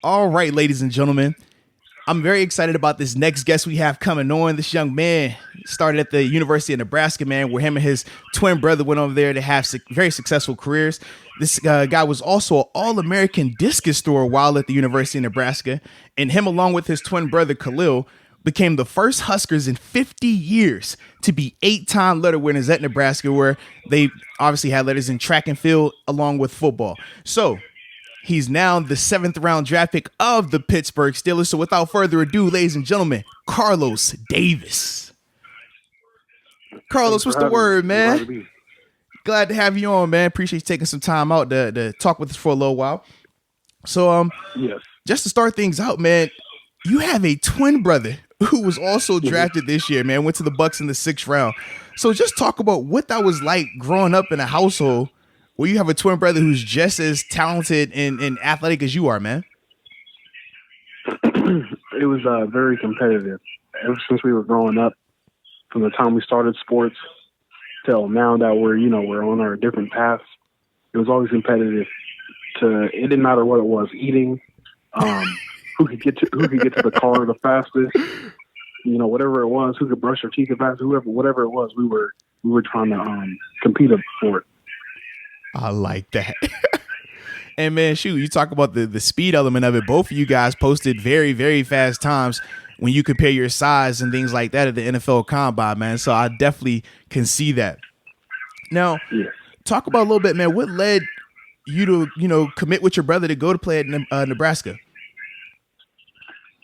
All right, ladies and gentlemen, I'm very excited about this next guest we have coming on. This young man started at the University of Nebraska, man, where him and his twin brother went over there to have very successful careers. This guy was also an All-American discus thrower while at the University of Nebraska, and him, along with his twin brother Khalil, became the first Huskers in 50 years to be 8-time letter winners at Nebraska, where they obviously had letters in track and field along with football. So he's now the 7th round draft pick of the Pittsburgh Steelers. So without further ado, ladies and gentlemen, Carlos Davis. Carlos, what's the word, man? Glad to have you on, man. Appreciate you taking some time out to talk with us for a little while. So, yes. Just to start things out, man, you have a twin brother who was also drafted this year, man, went to the Bucs in the 6th round. So just talk about what that was like growing up in a household where you have a twin brother who's just as talented and athletic as you are, man. It was very competitive. Ever since we were growing up, from the time we started sports till now that we're on our different paths, it was always competitive. It didn't matter what it was, eating, who could get to the car the fastest, whatever it was, who could brush their teeth the fastest, whatever it was, we were trying to compete for it. I like that. And man, shoot, you talk about the speed element of it. Both of you guys posted very, very fast times when you compare your size and things like that at the NFL Combine, man. So I definitely can see that. Now, Talk about a little bit, man. What led you to, commit with your brother to go to play at Nebraska?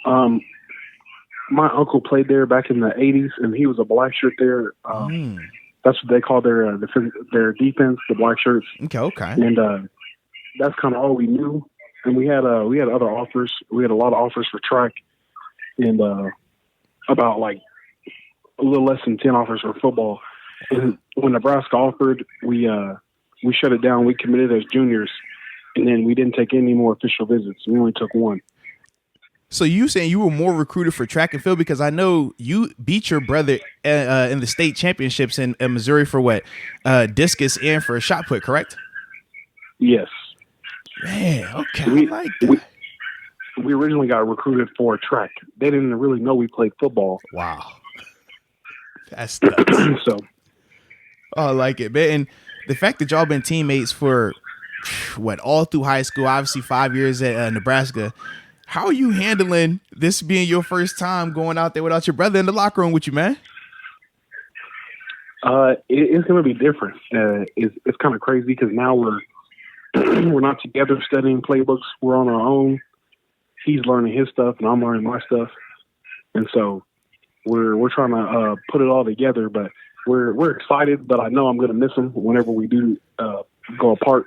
My uncle played there back in the 80s, and he was a black shirt there. That's what they call their defense, the black shirts. Okay. And that's kind of all we knew. And we had other offers. We had a lot of offers for track, and about like a little less than 10 offers for football. And when Nebraska offered, we shut it down. We committed as juniors, and then we didn't take any more official visits. We only took one. So you saying you were more recruited for track and field, because I know you beat your brother in the state championships in Missouri for what? Discus and for shot put, correct? Yes. Man, okay. I like that. We originally got recruited for track. They didn't really know we played football. Wow. That's nuts. So. Oh, I like it, man. And the fact that y'all been teammates for, all through high school, obviously 5 years at Nebraska. How are you handling this being your first time going out there without your brother in the locker room with you, man? It's going to be different. It's kind of crazy because now we're not together studying playbooks. We're on our own. He's learning his stuff and I'm learning my stuff, and so we're trying to put it all together. But we're excited. But I know I'm going to miss him whenever we do go apart.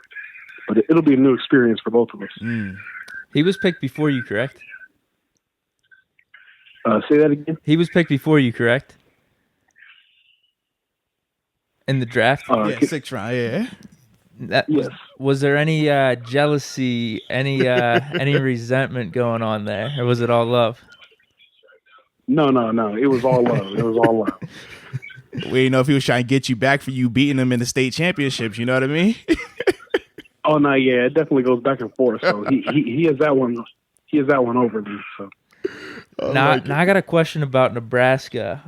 But it'll be a new experience for both of us. He was picked before you, correct? Say that again? He was picked before you, correct? In the draft? 6th round, yeah. Yes. Was there any jealousy, any resentment going on there? Or was it all love? No. It was all love. We didn't know if he was trying to get you back for you beating him in the state championships, you know what I mean? Oh no, yeah, it definitely goes back and forth. So he has that one. He has that one over me. So now I got a question about Nebraska.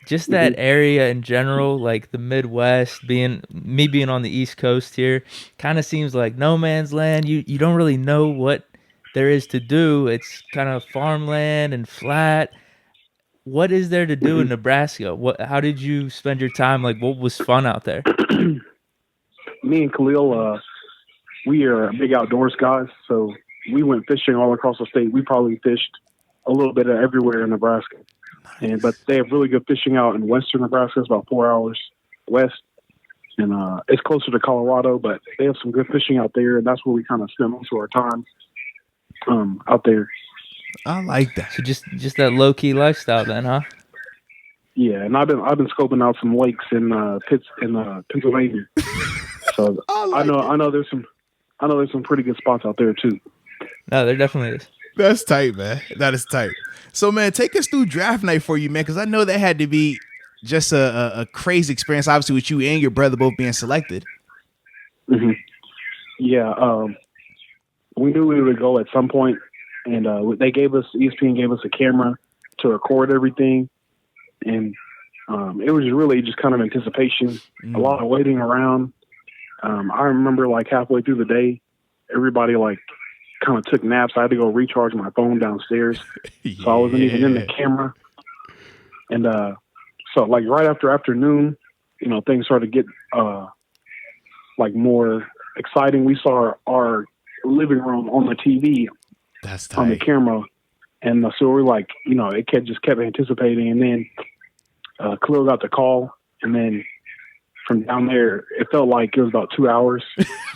Just that area in general, like the Midwest, being on the East Coast here, kind of seems like no man's land. You don't really know what there is to do. It's kind of farmland and flat. What is there to do in Nebraska? How did you spend your time? Like, what was fun out there? Me and Khalil. We are big outdoors guys, so we went fishing all across the state. We probably fished a little bit of everywhere in Nebraska. But they have really good fishing out in western Nebraska. It's about 4 hours west. And it's closer to Colorado, but they have some good fishing out there, and that's where we kind of spend most of our time out there. I like that. So just that low-key lifestyle then, huh? Yeah, and I've been scoping out some lakes in Pennsylvania. So I know there's some pretty good spots out there too. No, there definitely is. That's tight, man. That is tight. So, man, take us through draft night for you, man, because I know that had to be just a crazy experience, obviously, with you and your brother both being selected. Mm-hmm. Yeah, we knew we would go at some point. and ESPN gave us a camera to record everything, and it was really just kind of anticipation, a lot of waiting around. I remember like halfway through the day, everybody like kind of took naps. I had to go recharge my phone downstairs, so I wasn't even in the camera. And so like right after afternoon, things started to get like more exciting. We saw our living room on the TV. That's tight. On the camera, and so we're like, it just kept anticipating, and then Khalil got the call, and then from down there, it felt like it was about 2 hours,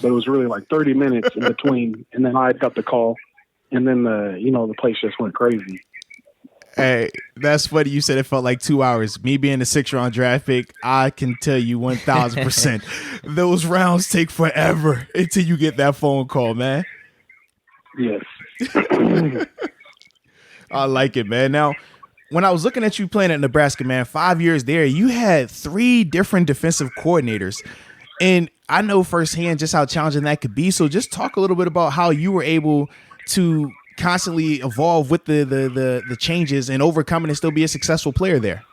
but it was really like 30 minutes in between, and then I got the call, and then the place just went crazy. Hey, that's funny. You said it felt like 2 hours. Me being a 6th-round draft pick, I can tell you 1,000%. Those rounds take forever until you get that phone call, man. Yes. I like it, man. Now, when I was looking at you playing at Nebraska, man, 5 years there, you had 3 different defensive coordinators. And I know firsthand just how challenging that could be. So just talk a little bit about how you were able to constantly evolve with the changes and overcome it and still be a successful player there.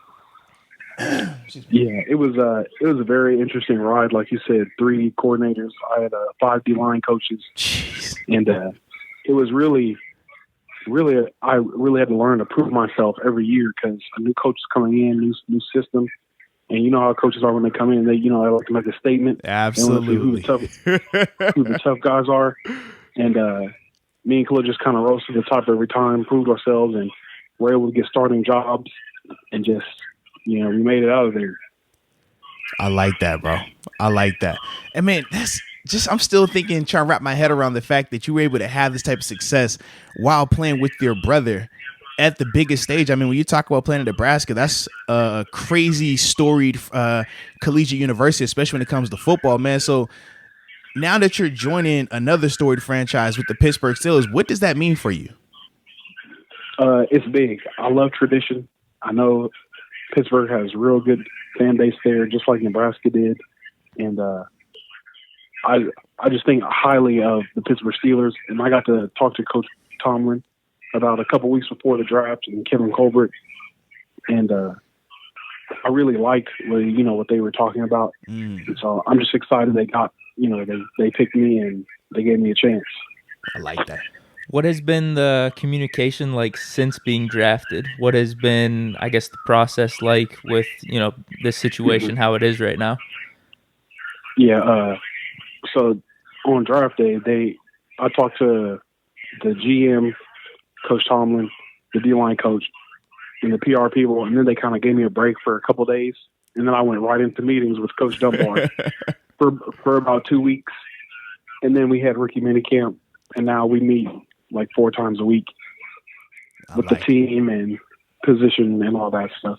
Yeah, it was a very interesting ride. Like you said, 3 coordinators. I had 5 D-line coaches. Jeez. And it was really, I really had to learn to prove myself every year because a new coach is coming in, new system. And you know how coaches are when they come in, they like to make a statement. Absolutely. They want to see who the tough guys are. And me and Khalil just kind of rose to the top every time, proved ourselves, and were able to get starting jobs and just, we made it out of there. I like that, bro. I like that. And man, I'm still trying to wrap my head around the fact that you were able to have this type of success while playing with your brother at the biggest stage. I mean, when you talk about playing at Nebraska, that's a crazy storied collegiate university, especially when it comes to football, man. So now that you're joining another storied franchise with the Pittsburgh Steelers, what does that mean for you? It's big. I love tradition. I know Pittsburgh has a real good fan base there, just like Nebraska did. And I just think highly of the Pittsburgh Steelers. And I got to talk to Coach Tomlin about a couple weeks before the draft and Kevin Colbert. And I really liked what they were talking about. And so I'm just excited they got, they picked me and they gave me a chance. I like that. What has been the communication like since being drafted? What has been, I guess, the process like with, this situation, how it is right now? Yeah. So on draft day, I talked to the GM, Coach Tomlin, the D-line coach, and the PR people, and then they kind of gave me a break for a couple of days, and then I went right into meetings with Coach Dunbar for about 2 weeks, and then we had rookie minicamp, and now we meet like 4 times a week with the team and position and all that stuff.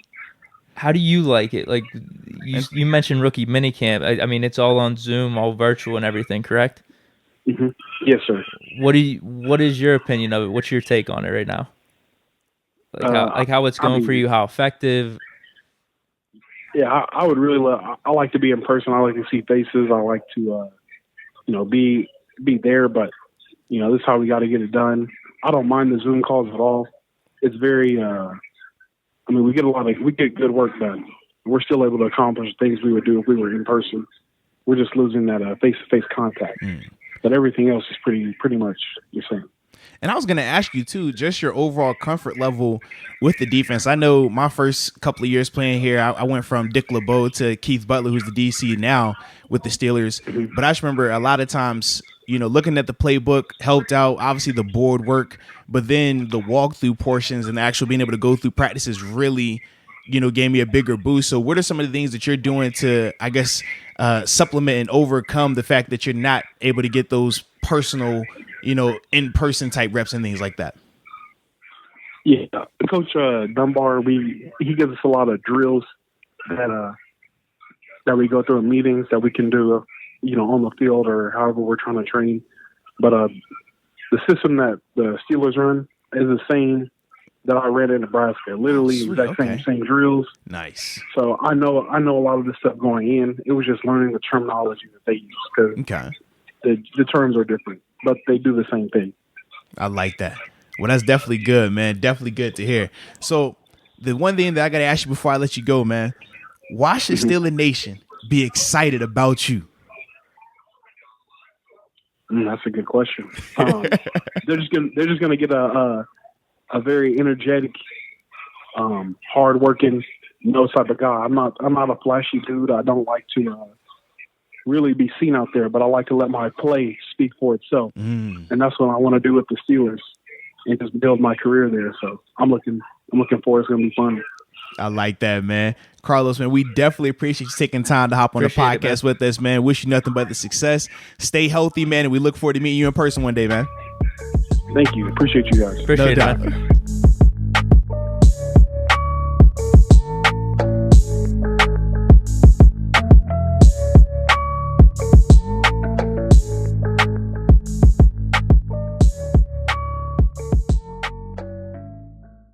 How do you like it? Like you mentioned rookie minicamp. I mean, it's all on Zoom, all virtual and everything, correct? Mm-hmm. Yes, sir. What is your opinion of it? What's your take on it right now? How it's going for you? How effective? Yeah, I would really love. I like to be in person. I like to see faces. I like to, be there. But this is how we got to get it done. I don't mind the Zoom calls at all. It's very. We get good work done. We're still able to accomplish things we would do if we were in person. We're just losing that face-to-face contact. But everything else is pretty much the same. And I was going to ask you, too, just your overall comfort level with the defense. I know my first couple of years playing here, I went from Dick LeBeau to Keith Butler, who's the DC now with the Steelers. But I just remember a lot of times, looking at the playbook helped out, obviously the board work, but then the walkthrough portions and actually being able to go through practices really, gave me a bigger boost. So what are some of the things that you're doing to, I guess, supplement and overcome the fact that you're not able to get those personal, in-person type reps and things like that? Yeah, Coach Dunbar, he gives us a lot of drills that we go through in meetings that we can do, on the field or however we're trying to train. But the system that the Steelers run is the same that I read in Nebraska. Literally, same drills. Nice. So I know a lot of this stuff going in. It was just learning the terminology that they use because the terms are different, but they do the same thing. I like that. Well, that's definitely good, man. Definitely good to hear. So the one thing that I got to ask you before I let you go, man, why should Steeler Nation be excited about you? That's a good question. They're just gonna get a very energetic, hardworking, type of guy. I'm not a flashy dude. I don't like to really be seen out there, but I like to let my play speak for itself, and that's what I want to do with the Steelers and just build my career there. So I'm looking forward. It's gonna be fun. I like that, man. Carlos, man, we definitely appreciate you taking time to hop on the podcast with us, man. Wish you nothing but the success. Stay healthy, man, and we look forward to meeting you in person one day, man. Thank you. Appreciate you guys. Appreciate it, man.